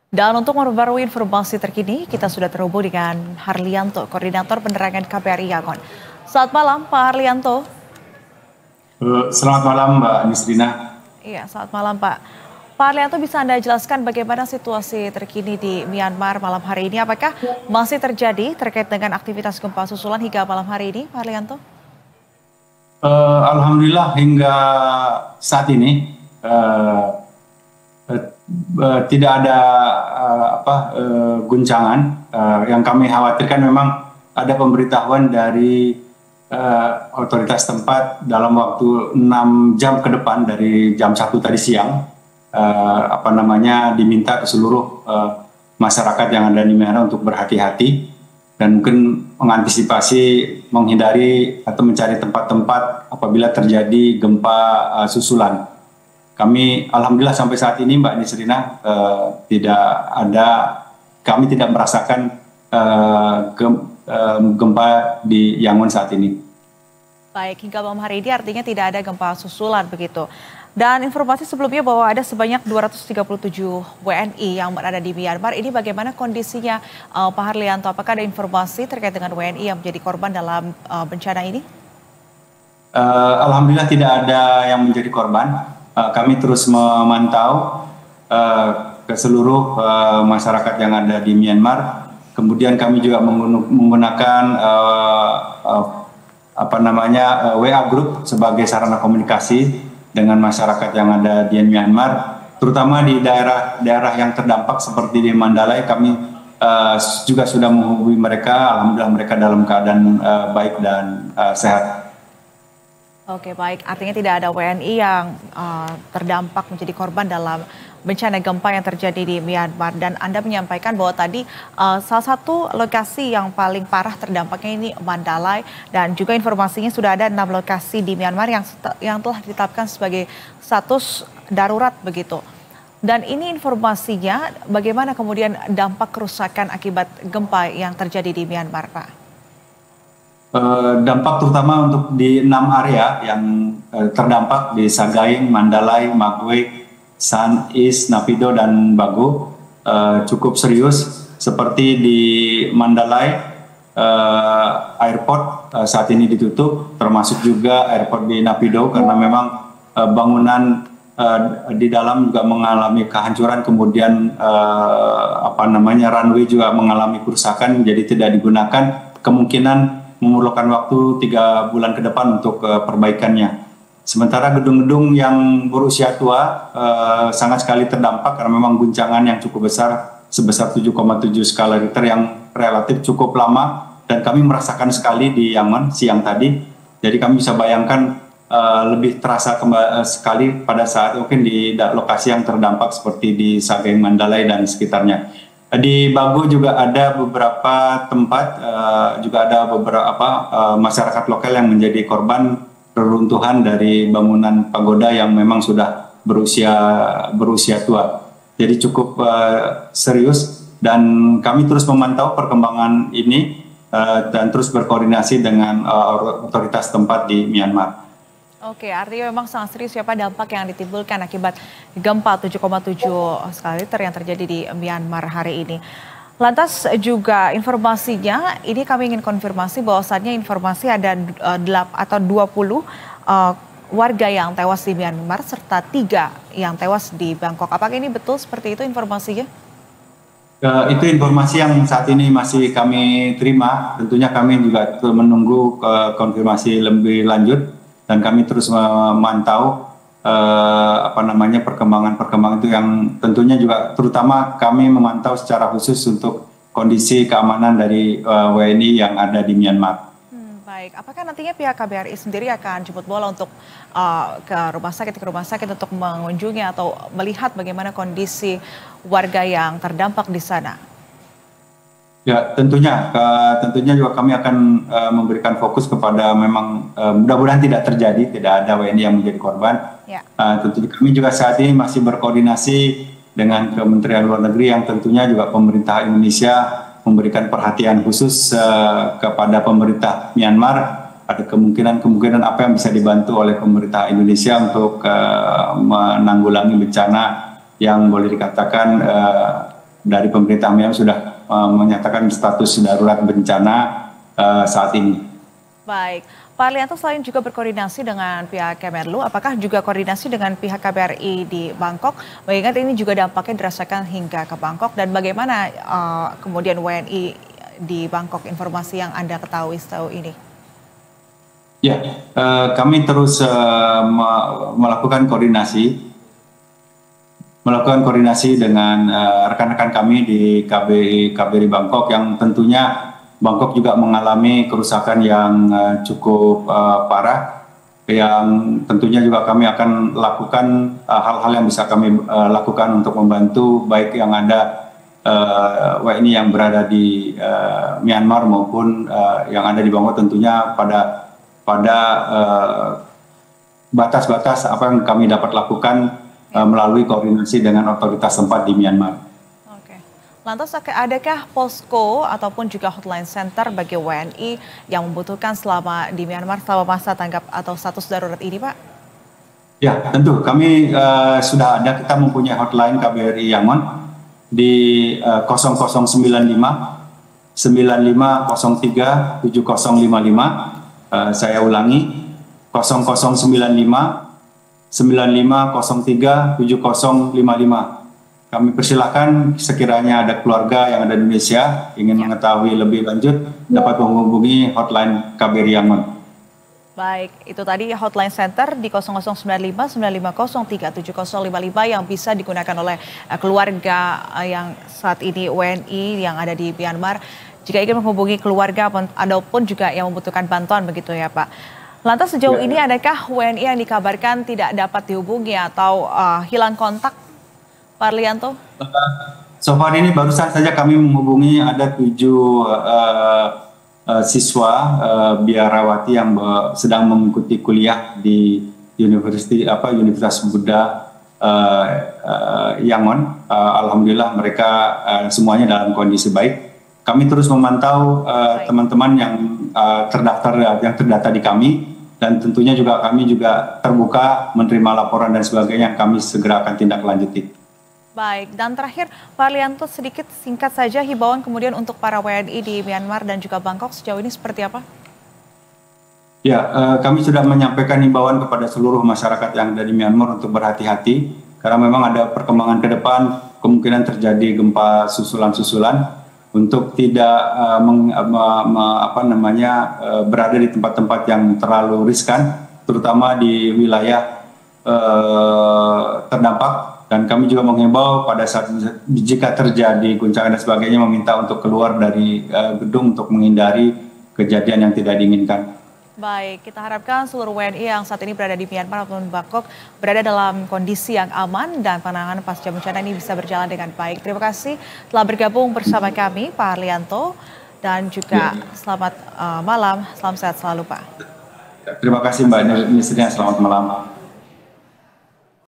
Dan untuk memperbarui informasi terkini, kita sudah terhubung dengan Harlianto, Koordinator Penerangan KBRI Yangon. Selamat malam, Pak Harlianto. Selamat malam, Mbak Nisrina. Iya, selamat malam, Pak. Pak Harlianto, bisa Anda jelaskan bagaimana situasi terkini di Myanmar malam hari ini? Apakah masih terjadi terkait dengan aktivitas gempa susulan hingga malam hari ini, Pak Harlianto? Alhamdulillah hingga saat ini tidak ada guncangan. Yang kami khawatirkan memang ada pemberitahuan dari otoritas tempat dalam waktu 6 jam ke depan dari jam 1 tadi siang, diminta ke seluruh masyarakat yang ada di Myanmar untuk berhati-hati dan mungkin mengantisipasi, menghindari atau mencari tempat-tempat apabila terjadi gempa susulan. Kami alhamdulillah sampai saat ini, Mbak Nisrina, kami tidak merasakan gempa di Yangon saat ini. Baik, hingga malam hari ini artinya tidak ada gempa susulan begitu. Dan informasi sebelumnya bahwa ada sebanyak 237 WNI yang berada di Myanmar. Ini bagaimana kondisinya, Pak Harlianto? Apakah ada informasi terkait dengan WNI yang menjadi korban dalam bencana ini? Alhamdulillah tidak ada yang menjadi korban. Kami terus memantau ke seluruh masyarakat yang ada di Myanmar. Kemudian kami juga menggunakan WA Group sebagai sarana komunikasi dengan masyarakat yang ada di Myanmar, terutama di daerah-daerah yang terdampak seperti di Mandalay. Kami juga sudah menghubungi mereka. Alhamdulillah mereka dalam keadaan baik dan sehat. Oke, baik. Artinya tidak ada WNI yang terdampak menjadi korban dalam bencana gempa yang terjadi di Myanmar. Dan Anda menyampaikan bahwa tadi salah satu lokasi yang paling parah terdampaknya ini Mandalay. Dan juga informasinya sudah ada 6 lokasi di Myanmar yang telah ditetapkan sebagai status darurat begitu. Dan ini informasinya bagaimana kemudian dampak kerusakan akibat gempa yang terjadi di Myanmar, Pak? Dampak terutama untuk di 6 area yang terdampak di Sagaing, Mandalay, Magwe, San East, Napido, dan Bago cukup serius. Seperti di Mandalay, airport saat ini ditutup, termasuk juga airport di Napido karena memang bangunan di dalam juga mengalami kehancuran, kemudian runway juga mengalami kerusakan, jadi tidak digunakan. Kemungkinan memerlukan waktu 3 bulan ke depan untuk perbaikannya. Sementara gedung-gedung yang berusia tua sangat sekali terdampak karena memang guncangan yang cukup besar sebesar 7,7 skala Richter yang relatif cukup lama, dan kami merasakan sekali di Yangon siang tadi. Jadi kami bisa bayangkan lebih terasa sekali pada saat mungkin di lokasi yang terdampak seperti di Sagaing, Mandalay, dan sekitarnya. Di Bago juga ada beberapa tempat, juga ada beberapa masyarakat lokal yang menjadi korban reruntuhan dari bangunan pagoda yang memang sudah berusia tua. Jadi cukup serius, dan kami terus memantau perkembangan ini dan terus berkoordinasi dengan otoritas tempat di Myanmar. Oke, artinya memang sangat serius ya Pak dampak yang ditimbulkan akibat gempa 7,7 skala Richter yang terjadi di Myanmar hari ini. Lantas juga informasinya, ini kami ingin konfirmasi bahwasannya informasi ada 20 warga yang tewas di Myanmar serta 3 yang tewas di Bangkok. Apakah ini betul seperti itu informasinya? Itu informasi yang saat ini masih kami terima. Tentunya kami juga menunggu konfirmasi lebih lanjut. Dan kami terus memantau perkembangan itu yang tentunya juga terutama kami memantau secara khusus untuk kondisi keamanan dari WNI yang ada di Myanmar. Baik, apakah nantinya pihak KBRI sendiri akan jemput bola untuk ke rumah sakit untuk mengunjungi atau melihat bagaimana kondisi warga yang terdampak di sana? Ya, tentunya juga kami akan memberikan fokus kepada memang mudah-mudahan tidak ada WNI yang menjadi korban. Ya. Tentunya kami juga saat ini masih berkoordinasi dengan Kementerian Luar Negeri yang tentunya juga pemerintah Indonesia memberikan perhatian khusus kepada pemerintah Myanmar. Ada kemungkinan apa yang bisa dibantu oleh pemerintah Indonesia untuk menanggulangi bencana yang boleh dikatakan dari pemerintah Myanmar sudah menyatakan status darurat bencana saat ini. Baik, Pak Arlianto selain juga berkoordinasi dengan pihak Kemenlu, apakah juga koordinasi dengan pihak KBRI di Bangkok? Mengingat ini juga dampaknya dirasakan hingga ke Bangkok, dan bagaimana kemudian WNI di Bangkok, informasi yang Anda ketahui sejauh ini? Ya, kami terus melakukan koordinasi dengan rekan-rekan kami di KBRI Bangkok, yang tentunya Bangkok juga mengalami kerusakan yang cukup parah, yang tentunya juga kami akan lakukan hal-hal yang bisa kami lakukan untuk membantu baik yang ada WNI yang berada di Myanmar maupun yang ada di Bangkok, tentunya pada batas-batas apa yang kami dapat lakukan melalui koordinasi dengan otoritas tempat di Myanmar. Oke. Lantas adakah posko ataupun juga hotline center bagi WNI yang membutuhkan selama di Myanmar selama masa tanggap atau status darurat ini, Pak? Ya, tentu kami sudah ada, kita mempunyai hotline KBRI Yangon di 0095 9503 7055. Saya ulangi 0095 9503 7055. Kami persilahkan sekiranya ada keluarga yang ada di Indonesia ingin mengetahui lebih lanjut dapat menghubungi hotline KBRI Yangon. Baik, itu tadi hotline center di 0095 9503 7055 yang bisa digunakan oleh keluarga yang saat ini WNI yang ada di Myanmar jika ingin menghubungi keluarga ataupun juga yang membutuhkan bantuan, begitu ya Pak. Lantas sejauh ini adakah WNI yang dikabarkan tidak dapat dihubungi atau hilang kontak, Pak Arlianto? So far ini barusan saja kami menghubungi ada 7 siswa biarawati yang sedang mengikuti kuliah di Universitas Buddha Yangon. Alhamdulillah mereka semuanya dalam kondisi baik. Kami terus memantau teman-teman yang terdata di kami, dan tentunya juga kami juga terbuka menerima laporan dan sebagainya yang kami segera akan tindak lanjuti. Baik, dan terakhir Pak Arlianto sedikit singkat saja himbauan kemudian untuk para WNI di Myanmar dan juga Bangkok sejauh ini seperti apa? Ya, kami sudah menyampaikan himbauan kepada seluruh masyarakat yang ada di Myanmar untuk berhati-hati karena memang ada perkembangan ke depan, kemungkinan terjadi gempa susulan-susulan, untuk tidak berada di tempat-tempat yang terlalu riskan, terutama di wilayah terdampak. Dan kami juga menghimbau pada saat jika terjadi guncangan dan sebagainya meminta untuk keluar dari gedung untuk menghindari kejadian yang tidak diinginkan. Baik, kita harapkan seluruh WNI yang saat ini berada di Myanmar maupun Bangkok berada dalam kondisi yang aman dan penanganan pasca bencana ini bisa berjalan dengan baik. Terima kasih telah bergabung bersama kami, Pak Arlianto, dan juga selamat malam, salam sehat selalu, Pak. Terima kasih Mbak Nisriya, selamat malam.